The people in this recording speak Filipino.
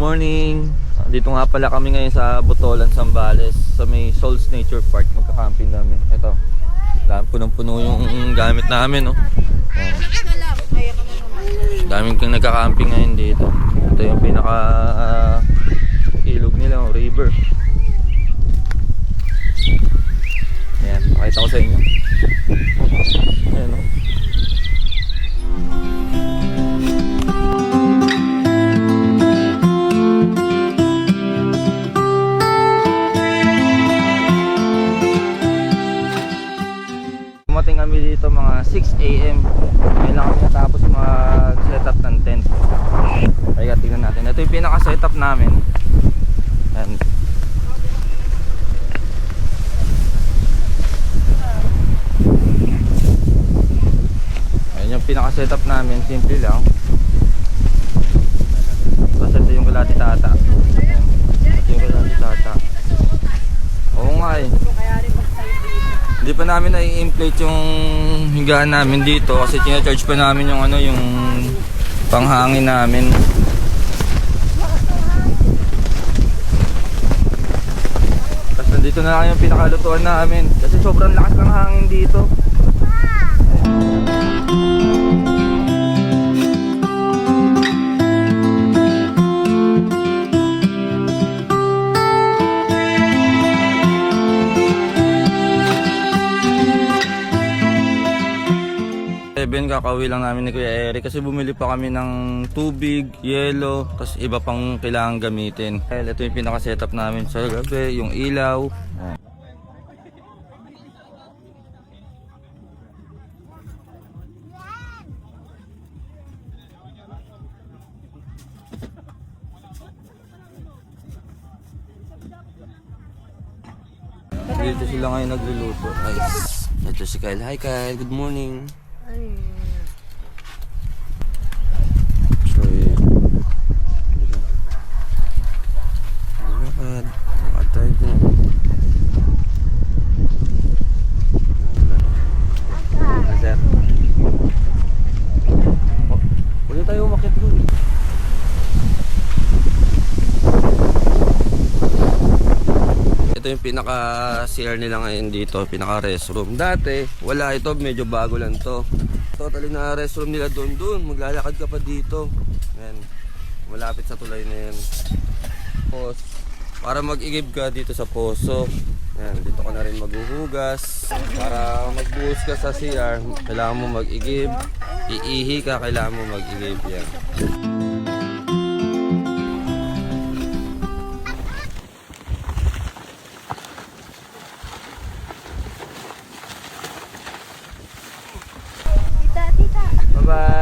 morning. Dito nga pala kami ngayon sa Botolan, Zambales, sa may Souls Nature Park. Magka-camping kami. Ito, punong-puno yung gamit namin, no? Daming kang nagka-camping ngayon dito. Ito yung pinaka ilog nila, river. Ayan, pakita ko sa inyo. Ayan, no? Dumating kami dito mga 6 AM. Ngayon lang kami natapos mag-setup ng tent. Kaya tingnan natin. Ito yung pinaka-setup namin. Ayan. Ayan yung pinaka-setup namin. Simple lang. Tapos ito yung kalati tata. Ito yung kalati tata. Oo nga eh. Hindi pa namin na-inflate yung higaan namin dito kasi tina-charge pa namin yung yung panghangin namin. Tapos nandito na lang yung pinakalutuan namin kasi sobrang lakas ng hangin dito. Kakauwi lang namin ni Kuya Eric kasi bumili pa kami ng tubig, yelo, tapos iba pang kailangan gamitin. Ito yung pinaka-setup namin sa gabi, yung ilaw. Dito sila ngayon nagluluto. Guys, ito si Kyle. Hi Kyle, good morning. Ito yung pinaka CR nila ngayon dito, pinaka restroom. Dati wala ito, medyo bago lang to. Totally na restroom nila doon. Maglalakad ka pa dito. Ayan, malapit sa tulay na yan. Tapos para mag-igib ka dito sa poso, ayan, dito ka na rin maghuhugas. Para magbuhos ka sa CR, kailangan mo mag-igib. Iihi ka, kailangan mo mag-igib yan. Bye-bye.